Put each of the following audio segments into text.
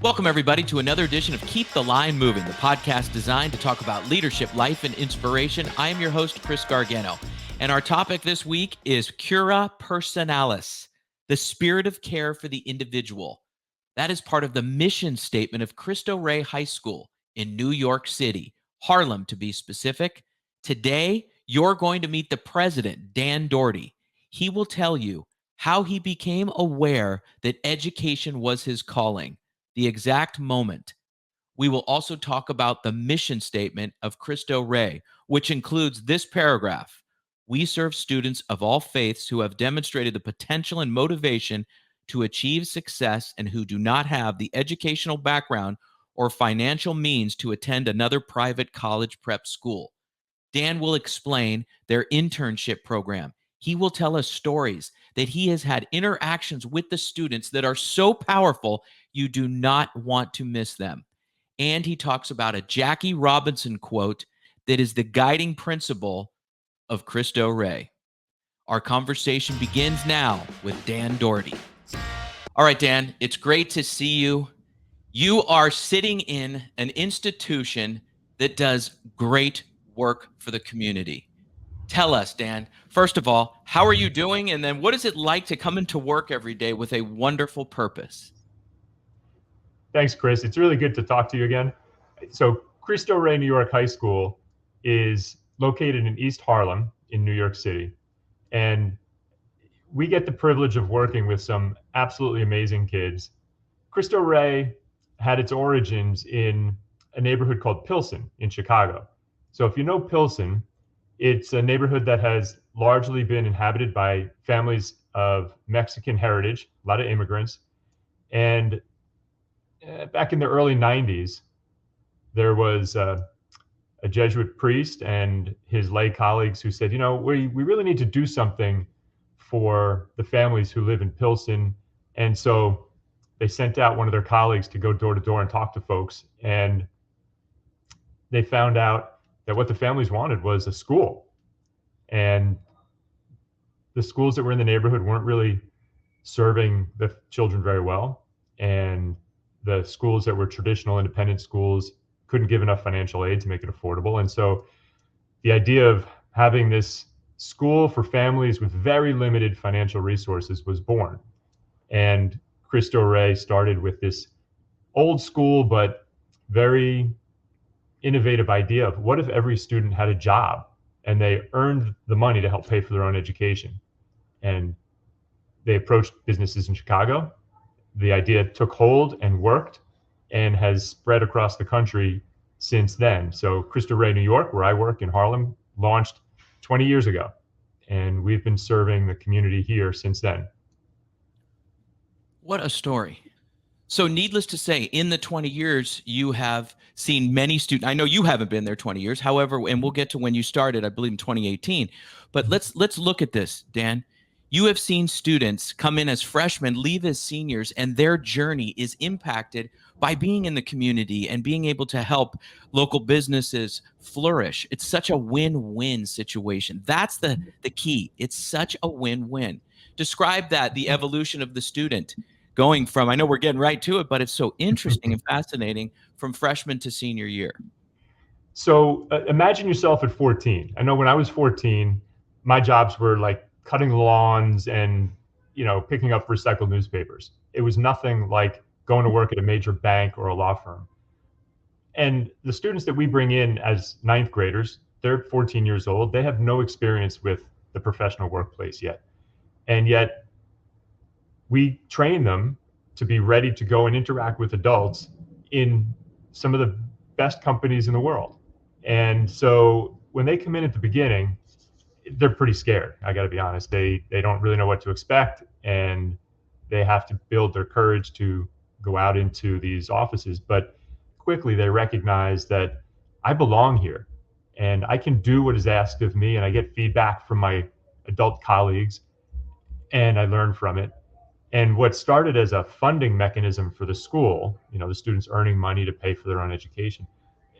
Welcome, everybody, to another edition of Keep the Line Moving, the podcast designed to talk about leadership, life, and inspiration. I am your host, Chris Gargano, and our topic this week is Cura Personalis, the spirit of care for the individual. That is part of the mission statement of Cristo Rey High School in New York City, Harlem to be specific. Today, you're going to meet the president, Dan Dougherty. He will tell you how he became aware that education was his calling, the exact moment. We will also talk about the mission statement of Cristo Rey, which includes this paragraph. We serve students of all faiths who have demonstrated the potential and motivation to achieve success and who do not have the educational background or financial means to attend another private college prep school. Dan will explain their internship program. He will tell us stories that he has had interactions with the students that are so powerful, you do not want to miss them. And he talks about a Jackie Robinson quote that is the guiding principle of Cristo Rey. Our conversation begins now with Dan Dougherty. All right, Dan, it's great to see you. You are sitting in an institution that does great work for the community. Tell us, Dan, first of all, how are you doing? And then what is it like to come into work every day with a wonderful purpose? Thanks, Chris. It's really good to talk to you again. So Cristo Rey New York High School is located in East Harlem in New York City. And we get the privilege of working with some absolutely amazing kids. Cristo Rey had its origins in a neighborhood called Pilsen in Chicago. So if you know Pilsen, it's a neighborhood that has largely been inhabited by families of Mexican heritage, a lot of immigrants. And back in the early 90s, there was a Jesuit priest and his lay colleagues who said, we really need to do something for the families who live in Pilsen. And so they sent out one of their colleagues to go door to door and talk to folks. And they found out that what the families wanted was a school. And the schools that were in the neighborhood weren't really serving the children very well. And the schools that were traditional independent schools couldn't give enough financial aid to make it affordable. And so the idea of having this school for families with very limited financial resources was born. And Cristo Rey started with this old school, but very innovative idea of what if every student had a job and they earned the money to help pay for their own education. And they approached businesses in Chicago. The idea took hold and worked and has spread across the country since then. So Cristo Rey New York, where I work in Harlem, launched 20 years ago. And we've been serving the community here since then. What a story. So needless to say, in the 20 years, you have seen many students. I know you haven't been there 20 years. However, and we'll get to when you started, I believe in 2018. But let's look at this, Dan. You have seen students come in as freshmen, leave as seniors, and their journey is impacted by being in the community and being able to help local businesses flourish. It's such a win-win situation. That's the key. It's such a win-win. Describe that, the evolution of the student going from, I know we're getting right to it, but it's so interesting and fascinating, from freshman to senior year. So imagine yourself at 14. I know when I was 14, my jobs were like cutting lawns and, picking up recycled newspapers. It was nothing like going to work at a major bank or a law firm. And the students that we bring in as ninth graders, they're 14 years old. They have no experience with the professional workplace yet. And yet we train them to be ready to go and interact with adults in some of the best companies in the world. And so when they come in at the beginning, they're pretty scared. I got to be honest. They don't really know what to expect, and they have to build their courage to go out into these offices. But quickly they recognize that I belong here and I can do what is asked of me, and I get feedback from my adult colleagues and I learn from it. And what started as a funding mechanism for the school, the students earning money to pay for their own education,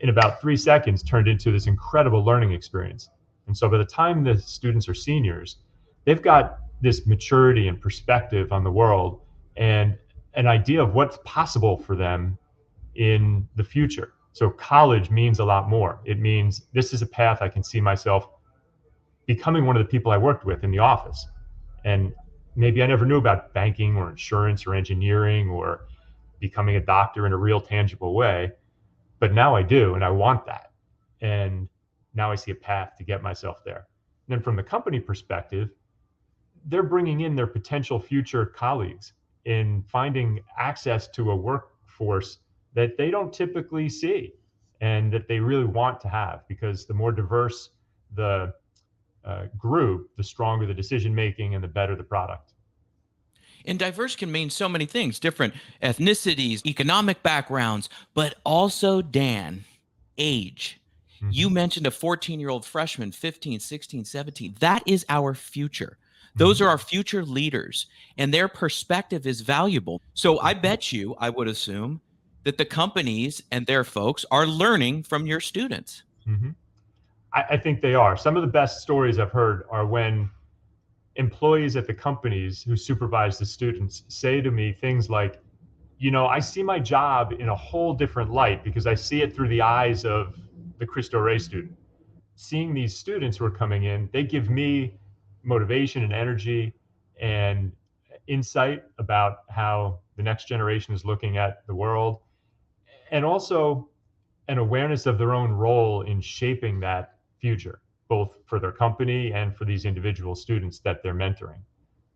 in about 3 seconds turned into this incredible learning experience. And so by the time the students are seniors, they've got this maturity and perspective on the world and an idea of what's possible for them in the future. So college means a lot more. It means this is a path I can see myself becoming one of the people I worked with in the office. And maybe I never knew about banking or insurance or engineering or becoming a doctor in a real tangible way, but now I do, and I want that. And now I see a path to get myself there. And then from the company perspective, they're bringing in their potential future colleagues in finding access to a workforce that they don't typically see and that they really want to have, because the more diverse the group, the stronger the decision making and the better the product. And diverse can mean so many things, different ethnicities, economic backgrounds, but also, Dan, age. You Mm-hmm. mentioned a 14-year-old freshman, 15, 16, 17. That is our future. Those Mm-hmm. are our future leaders, and their perspective is valuable. So I bet you, I would assume, that the companies and their folks are learning from your students. Mm-hmm. I think they are. Some of the best stories I've heard are when employees at the companies who supervise the students say to me things like, I see my job in a whole different light because I see it through the eyes of the Cristo Rey student. Seeing these students who are coming in, they give me motivation and energy and insight about how the next generation is looking at the world, and also an awareness of their own role in shaping that future, both for their company and for these individual students that they're mentoring.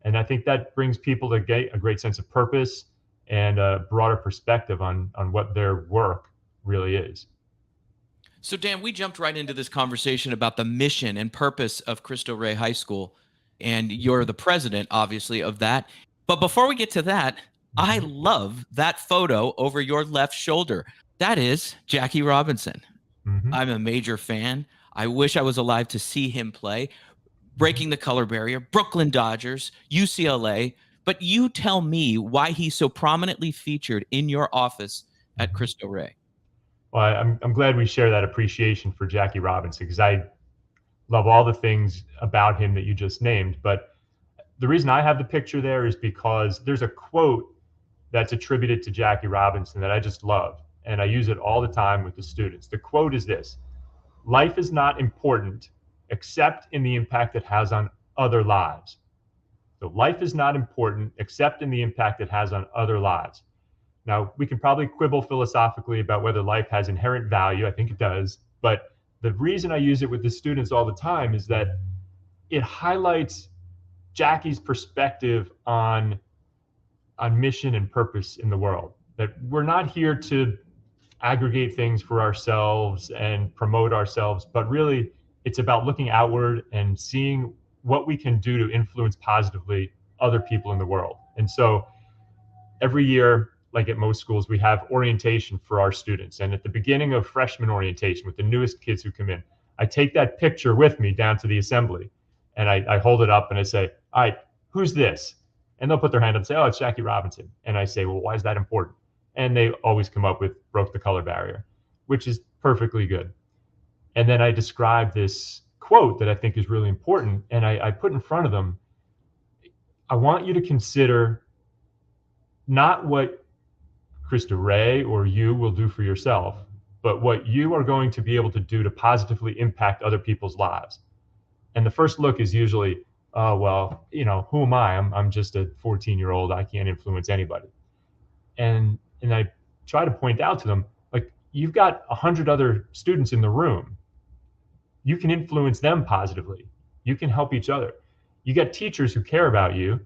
And I think that brings people to get a great sense of purpose and a broader perspective on what their work really is. So, Dan, we jumped right into this conversation about the mission and purpose of Cristo Rey High School, and you're the president, obviously, of that. But before we get to that, I Mm-hmm. love that photo over your left shoulder. That is Jackie Robinson. Mm-hmm. I'm a major fan. I wish I was alive to see him play. Breaking the color barrier, Brooklyn Dodgers, UCLA. But you tell me why he's so prominently featured in your office at Mm-hmm. Cristo Rey. Well, I'm glad we share that appreciation for Jackie Robinson, because I love all the things about him that you just named. But the reason I have the picture there is because there's a quote that's attributed to Jackie Robinson that I just love, and I use it all the time with the students. The quote is this: "Life is not important except in the impact it has on other lives." So life is not important except in the impact it has on other lives. Now, we can probably quibble philosophically about whether life has inherent value. I think it does. But the reason I use it with the students all the time is that it highlights Jackie's perspective on mission and purpose in the world. That we're not here to aggregate things for ourselves and promote ourselves, but really it's about looking outward and seeing what we can do to influence positively other people in the world. And so every year, like at most schools, we have orientation for our students. And at the beginning of freshman orientation with the newest kids who come in, I take that picture with me down to the assembly, and I hold it up and I say, "All right, who's this?" And they'll put their hand up and say, "Oh, it's Jackie Robinson." And I say, "Well, why is that important?" And they always come up with "broke the color barrier," which is perfectly good. And then I describe this quote that I think is really important. And I put in front of them, I want you to consider not what Cristo Rey or you will do for yourself, but what you are going to be able to do to positively impact other people's lives. And the first look is usually, "Oh, well, who am I? I'm just a 14-year-old. I can't influence anybody." And I try to point out to them, like, you've got 100 other students in the room. You can influence them positively. You can help each other. You got teachers who care about you,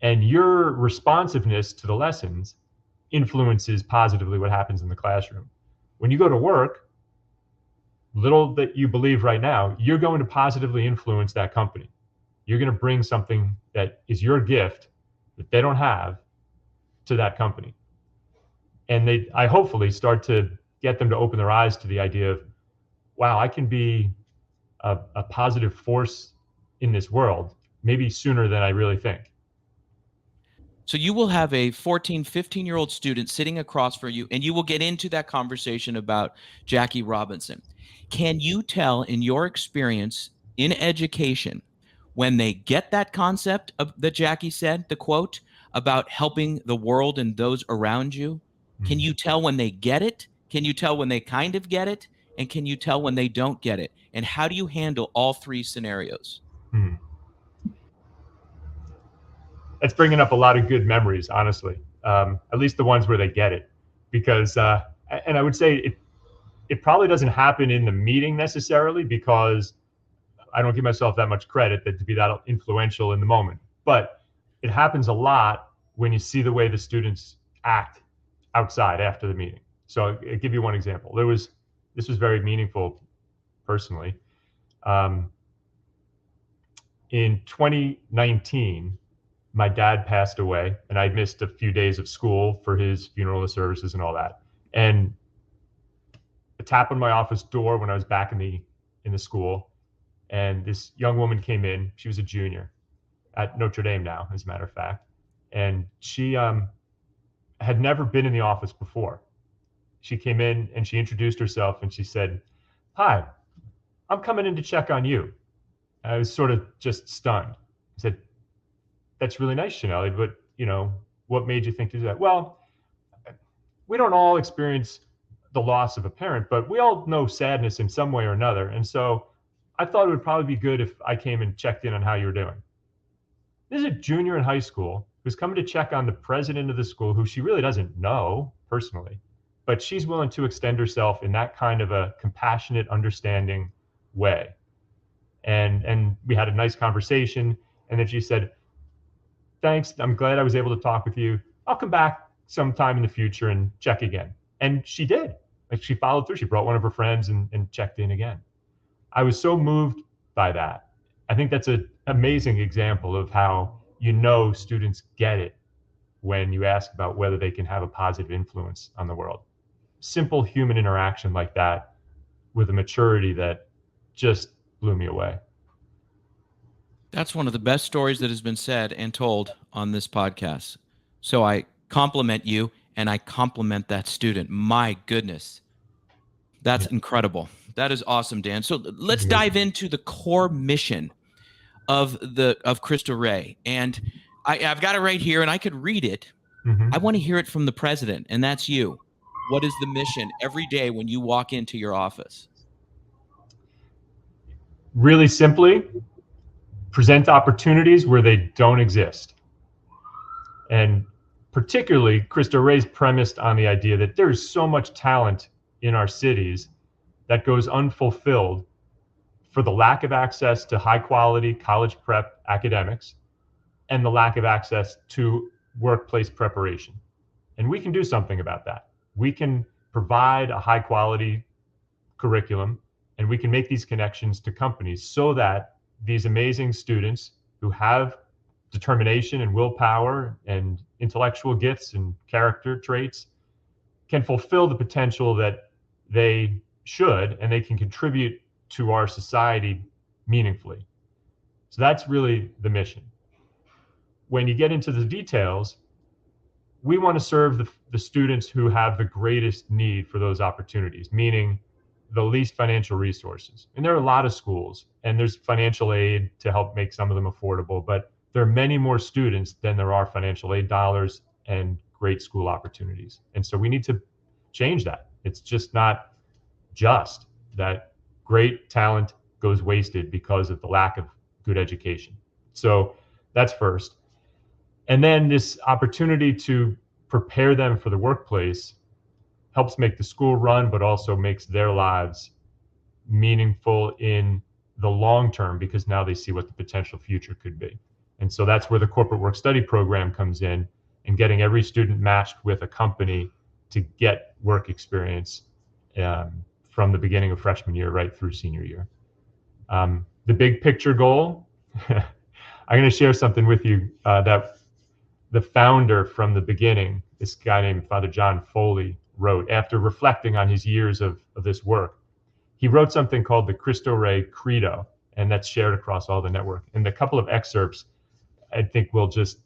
and your responsiveness to the lessons influences positively what happens in the classroom. When you go to work, little that you believe right now, you're going to positively influence that company. You're going to bring something that is your gift that they don't have to that company. And I hopefully start to get them to open their eyes to the idea of, wow, I can be a positive force in this world, maybe sooner than I really think. So you will have a 14, 15-year-old student sitting across from you, and you will get into that conversation about Jackie Robinson. Can you tell, in your experience in education, when they get that concept of that Jackie said, the quote, about helping the world and those around you? Can you tell when they get it? Can you tell when they kind of get it? And can you tell when they don't get it? And how do you handle all three scenarios? Hmm. That's bringing up a lot of good memories, honestly. At least the ones where they get it, because and I would say it probably doesn't happen in the meeting necessarily, because I don't give myself that much credit to be that influential in the moment. But it happens a lot when you see the way the students act outside after the meeting. So I'll give you one example. This was very meaningful personally. In 2019, my dad passed away, and I missed a few days of school for his funeral services and all that. And a tap on my office door when I was back in the school, and this young woman came in. She was a junior at Notre Dame now, as a matter of fact, and she had never been in the office before. She came in and she introduced herself and she said, "Hi, I'm coming in to check on you." I was sort of just stunned. I said, "That's really nice, Chanel, but what made you think to do that?" "Well, we don't all experience the loss of a parent, but we all know sadness in some way or another. And so I thought it would probably be good if I came and checked in on how you were doing." This is a junior in high school who's coming to check on the president of the school, who she really doesn't know personally, but she's willing to extend herself in that kind of a compassionate, understanding way. And we had a nice conversation. And then she said, "Thanks. I'm glad I was able to talk with you. I'll come back sometime in the future and check again." And she did. Like, she followed through. She brought one of her friends and checked in again. I was so moved by that. I think that's an amazing example of how students get it when you ask about whether they can have a positive influence on the world. Simple human interaction like that with a maturity that just blew me away. That's one of the best stories that has been said and told on this podcast. So I compliment you and I compliment that student. My goodness. That's incredible. That is awesome, Dan. So let's dive into the core mission of Cristo Rey. And I've got it right here and I could read it. Mm-hmm. I want to hear it from the president, and that's you. What is the mission every day when you walk into your office? Really simply, present opportunities where they don't exist. And particularly, Cristo Rey's premised on the idea that there's so much talent in our cities that goes unfulfilled for the lack of access to high quality college prep academics and the lack of access to workplace preparation. And we can do something about that. We can provide a high quality curriculum, and we can make these connections to companies so that these amazing students who have determination and willpower and intellectual gifts and character traits can fulfill the potential that they should, and they can contribute to our society meaningfully. So that's really the mission. When you get into the details, we want to serve the students who have the greatest need for those opportunities, meaning the least financial resources. And there are a lot of schools, and there's financial aid to help make some of them affordable, but there are many more students than there are financial aid dollars and great school opportunities. And so we need to change that. It's just not just that great talent goes wasted because of the lack of good education. So that's first. And then this opportunity to prepare them for the workplace helps make the school run, but also makes their lives meaningful in the long term, because now they see what the potential future could be. And so that's where the corporate work study program comes in, and getting every student matched with a company to get work experience from the beginning of freshman year right through senior year. The big picture goal, I'm going to share something with you that the founder from the beginning, this guy named Father John Foley, wrote after reflecting on his years of this work. He wrote something called the Cristo Rey Credo, and that's shared across all the network. And a couple of excerpts I think will just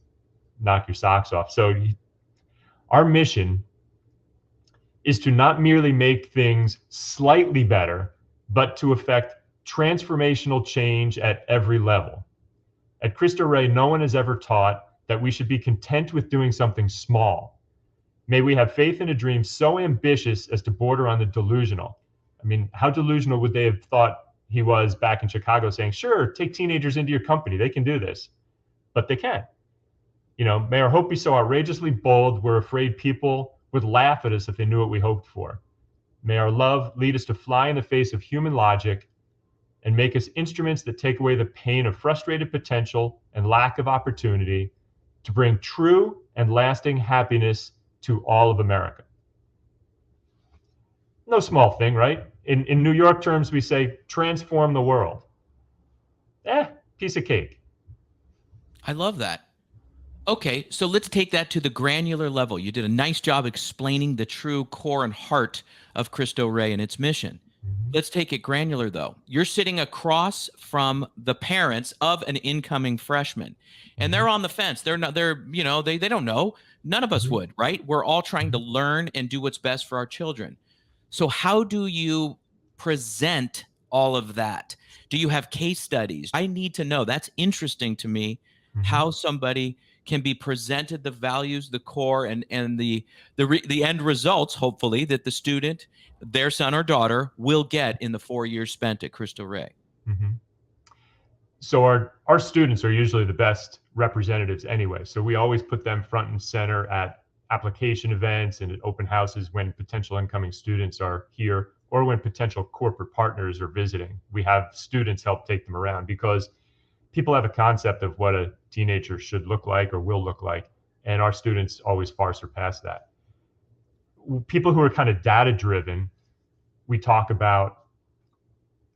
knock your socks off. So our mission is to not merely make things slightly better, but to effect transformational change at every level. At Cristo Rey, no one has ever taught that we should be content with doing something small. May we have faith in a dream so ambitious as to border on the delusional. I mean, how delusional would they have thought he was back in Chicago saying, sure, take teenagers into your company. They can do this. But they can't. May our hope be so outrageously bold, we're afraid people would laugh at us if they knew what we hoped for. May our love lead us to fly in the face of human logic and make us instruments that take away the pain of frustrated potential and lack of opportunity to bring true and lasting happiness to all of America. No small thing, right? In New York terms, we say transform the world. Piece of cake. I love that. Okay, so let's take that to the granular level. You did a nice job explaining the true core and heart of Cristo Rey and its mission. Let's take it granular, though. You're sitting across from the parents of an incoming freshman, and they're on the fence. They're not. They don't know. None of us would, right? We're all trying to learn and do what's best for our children. So how do you present all of that? Do you have case studies? I need to know. That's interesting to me, how somebody can be presented the values, the core, and the end results, hopefully, that the student, their son or daughter, will get in the 4 years spent at Cristo Rey. So our students are usually the best representatives anyway. So we always put them front and center at application events and at open houses when potential incoming students are here, or when potential corporate partners are visiting. We have students help take them around, because people have a concept of what a teenager should look like or will look like, and our students always far surpass that. People who are kind of data driven, we talk about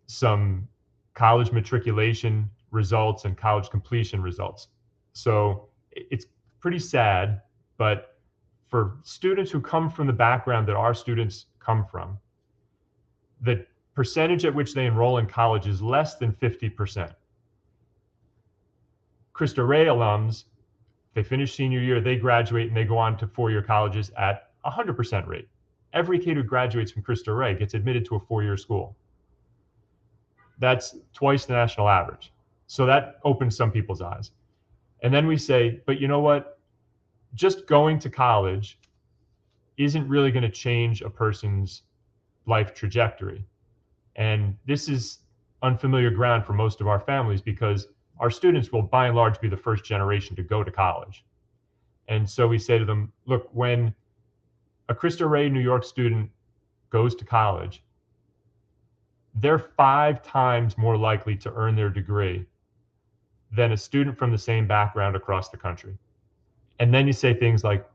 some college matriculation results and college completion results. So it's pretty sad, but for students who come from the background that our students come from, the percentage at which they enroll in college is less than 50%. Cristo Rey alums, they finish senior year, they graduate, and they go on to four-year colleges at 100% rate. Every kid who graduates from Cristo Rey gets admitted to a four-year school. That's twice the national average. So that opens some people's eyes. And then we say, but you know what? Just going to college isn't really going to change a person's life trajectory. And this is unfamiliar ground for most of our families, because our students will by and large be the first generation to go to college. And so we say to them, look, when a Cristo Rey New York student goes to college, they're 5 times more likely to earn their degree than a student from the same background across the country. And then you say things like,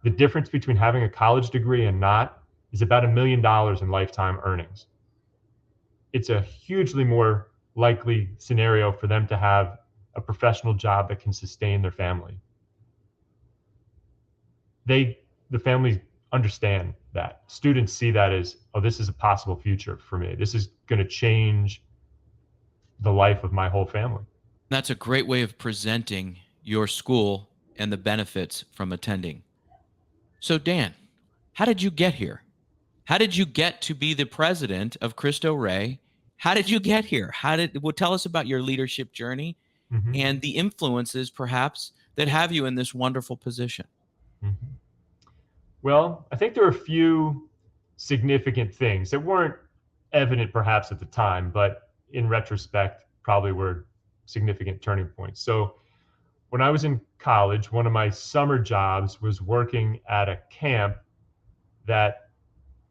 the difference between having a college degree and not is about $1 million in lifetime earnings. It's a hugely more likely scenario for them to have a professional job that can sustain their family. The families understand that. Students see that as, oh, this is a possible future for me. This is going to change the life of my whole family. That's a great way of presenting your school and the benefits from attending. So Dan, how did you get here? How did you get to be the president of Cristo Rey? How did you get here? Tell us about your leadership journey and the influences perhaps that have you in this wonderful position. Well, I think there are a few significant things that weren't evident perhaps at the time, but in retrospect probably were significant turning points. So when I was in college, one of my summer jobs was working at a camp that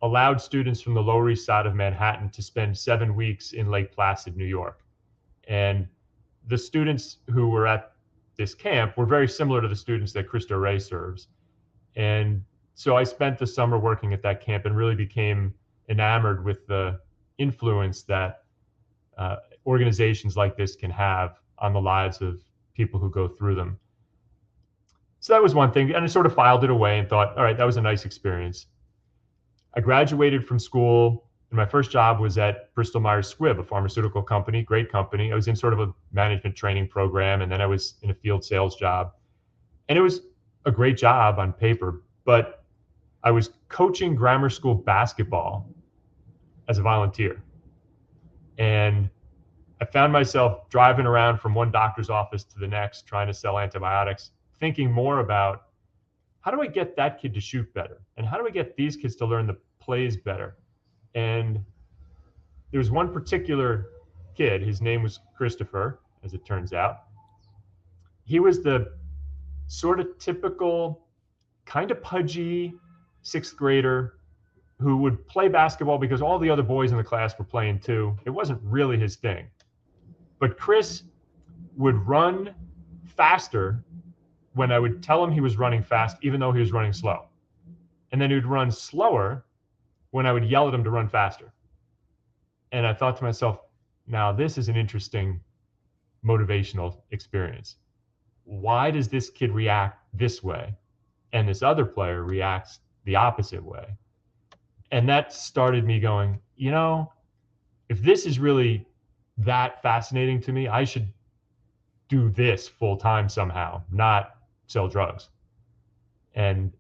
allowed students from the Lower East Side of Manhattan to spend 7 weeks in Lake Placid, New York. And the students who were at this camp were very similar to the students that Cristo Rey serves. And so I spent the summer working at that camp and really became enamored with the influence that organizations like this can have on the lives of people who go through them. So that was one thing. And I sort of filed it away and thought, all right, that was a nice experience. I graduated from school, and my first job was at Bristol Myers Squibb, a pharmaceutical company, great company. I was in sort of a management training program, and then I was in a field sales job. And it was a great job on paper, but I was coaching grammar school basketball as a volunteer. And I found myself driving around from one doctor's office to the next, trying to sell antibiotics, thinking more about how do I get that kid to shoot better? And how do I get these kids to learn the plays better? And there was one particular kid, his name was Christopher, as it turns out. He was the sort of typical, kind of pudgy sixth grader who would play basketball because all the other boys in the class were playing too. It wasn't really his thing. But Chris would run faster when I would tell him he was running fast, even though he was running slow. And then he would run slower when I would yell at him to run faster. And I thought to myself, now this is an interesting motivational experience. Why does this kid react this way and this other player reacts the opposite way? And that started me going, if this is really that fascinating to me, I should do this full time somehow, not sell drugs. And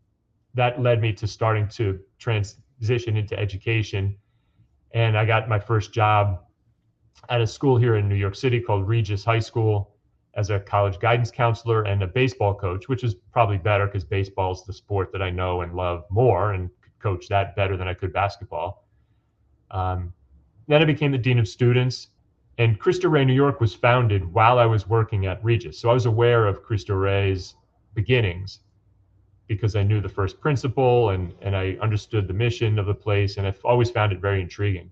that led me to starting to transition into education. And I got my first job at a school here in New York City called Regis High School as a college guidance counselor and a baseball coach, which is probably better because baseball is the sport that I know and love more and could coach that better than I could basketball. Then I became the dean of students, and Cristo Rey New York was founded while I was working at Regis. So I was aware of Cristo Rey's beginnings because I knew the first principle and I understood the mission of the place, and I've always found it very intriguing.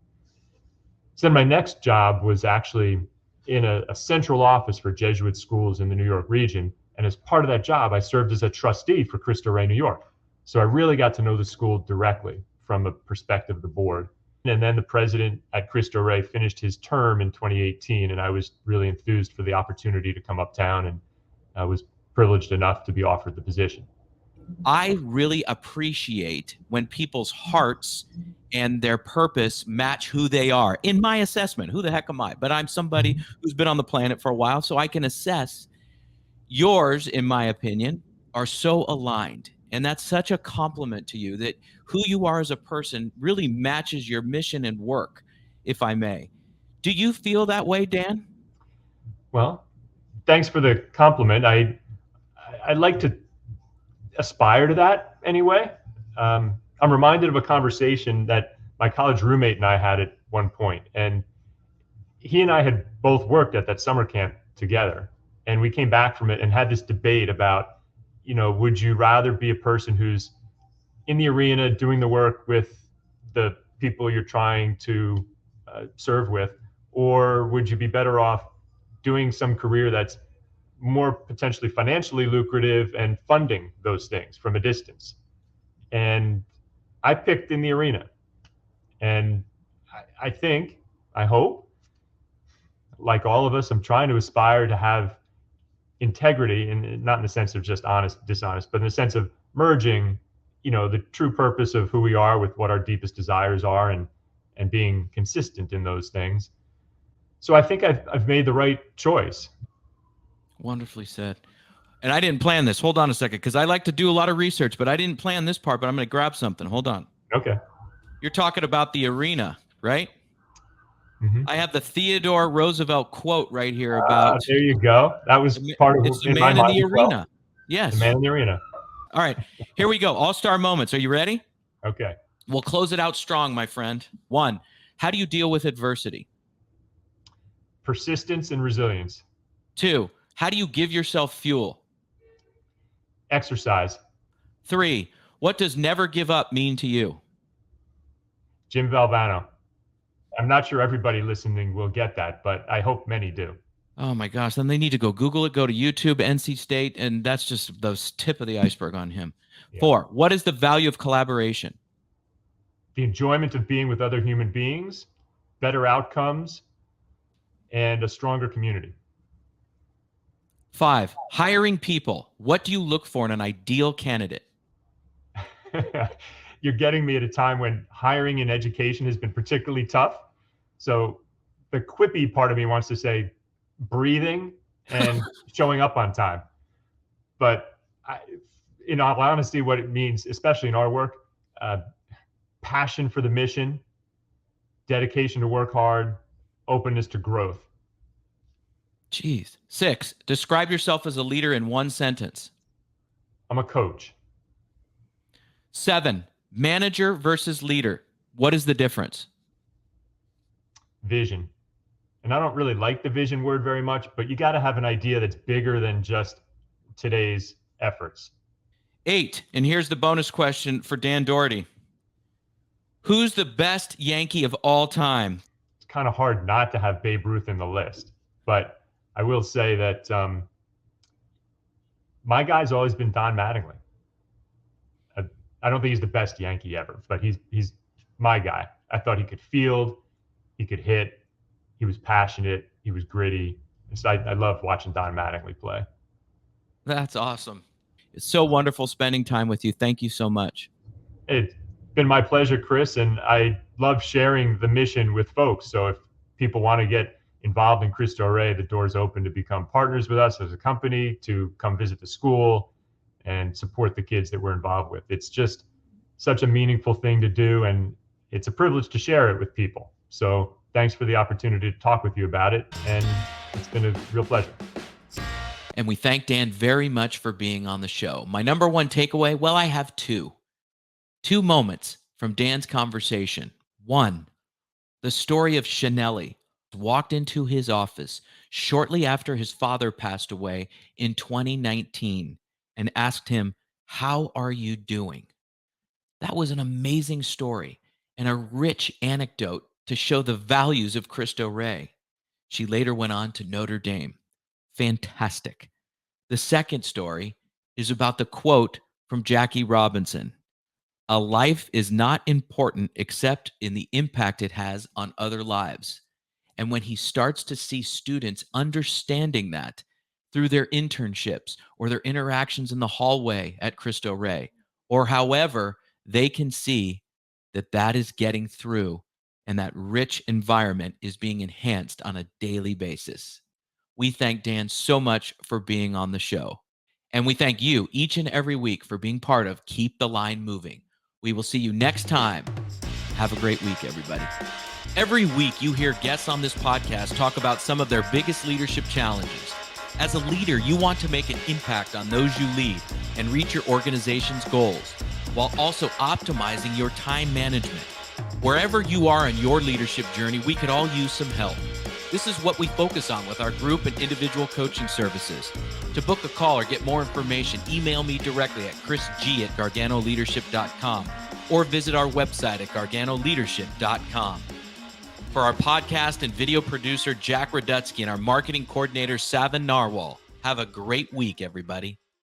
So then my next job was actually in a central office for Jesuit schools in the New York region. And as part of that job, I served as a trustee for Cristo Rey New York. So I really got to know the school directly from a perspective of the board. And then the president at Cristo Rey finished his term in 2018, and I was really enthused for the opportunity to come uptown, and I was privileged enough to be offered the position. I really appreciate when people's hearts and their purpose match who they are. In my assessment, who the heck am I? But I'm somebody who's been on the planet for a while, so I can assess. Yours, in my opinion, are so aligned. And that's such a compliment to you that who you are as a person really matches your mission and work, if I may. Do you feel that way, Dan? Well, thanks for the compliment. I'd like to aspire to that anyway. I'm reminded of a conversation that my college roommate and I had at one point, and he and I had both worked at that summer camp together, and we came back from it and had this debate about, would you rather be a person who's in the arena doing the work with the people you're trying to serve with, or would you be better off doing some career that's more potentially financially lucrative and funding those things from a distance? And I picked in the arena. And I hope, like all of us, I'm trying to aspire to have integrity, and not in the sense of just honest, dishonest, but in the sense of merging, the true purpose of who we are with what our deepest desires are, and being consistent in those things. So I think I've made the right choice. Wonderfully said. And I didn't plan this. Hold on a second, because I like to do a lot of research, but I didn't plan this part, but I'm going to grab something. Hold on. Okay. You're talking about the arena, right? Mm-hmm. I have the Theodore Roosevelt quote right here about. There you go. That was part of it's the man in the arena. Well. Yes. The man in the arena. All right. Here we go. All-star moments. Are you ready? Okay. We'll close it out strong, my friend. 1, how do you deal with adversity? Persistence and resilience. 2, how do you give yourself fuel? Exercise. 3, what does never give up mean to you? Jim Valvano. I'm not sure everybody listening will get that, but I hope many do. Oh my gosh, then they need to go Google it, go to YouTube, NC State, and that's just the tip of the iceberg on him. Yeah. 4, what is the value of collaboration? The enjoyment of being with other human beings, better outcomes, and a stronger community. 5, hiring people. What do you look for in an ideal candidate? You're getting me at a time when hiring in education has been particularly tough. So the quippy part of me wants to say breathing and showing up on time. But in all honesty, what it means, especially in our work, passion for the mission, dedication to work hard, openness to growth. Jeez. 6, describe yourself as a leader in one sentence. I'm a coach. 7, manager versus leader. What is the difference? Vision. And I don't really like the vision word very much, but you got to have an idea that's bigger than just today's efforts. 8, and here's the bonus question for Dan Dougherty. Who's the best Yankee of all time? It's kind of hard not to have Babe Ruth in the list, but I will say that my guy's always been Don Mattingly. I don't think he's the best Yankee ever, but he's my guy. I thought he could field, he could hit, he was passionate, he was gritty. So I love watching Don Mattingly play. That's awesome. It's so wonderful spending time with you. Thank you so much. It's been my pleasure, Chris, and I love sharing the mission with folks. So if people want to get involved in Cristo Rey, the door's open to become partners with us as a company, to come visit the school and support the kids that we're involved with. It's just such a meaningful thing to do, and it's a privilege to share it with people. So thanks for the opportunity to talk with you about it, and it's been a real pleasure. And we thank Dan very much for being on the show. My number one takeaway, well, I have two moments from Dan's conversation. One, the story of Shanelli walked into his office shortly after his father passed away in 2019 and asked him, "How are you doing?" That was an amazing story and a rich anecdote to show the values of Cristo Rey. She later went on to Notre Dame. Fantastic. The second story is about the quote from Jackie Robinson: "A life is not important except in the impact it has on other lives." And when he starts to see students understanding that through their internships or their interactions in the hallway at Cristo Rey, or however they can see that that is getting through and that rich environment is being enhanced on a daily basis. We thank Dan so much for being on the show. And we thank you each and every week for being part of Keep the Line Moving. We will see you next time. Have a great week, everybody. Every week, you hear guests on this podcast talk about some of their biggest leadership challenges. As a leader, you want to make an impact on those you lead and reach your organization's goals, while also optimizing your time management. Wherever you are in your leadership journey, we could all use some help. This is what we focus on with our group and individual coaching services. To book a call or get more information, email me directly at chrisg@garganoleadership.com or visit our website at garganoleadership.com. For our podcast and video producer, Jack Radutsky, and our marketing coordinator, Savin Narwal, have a great week, everybody.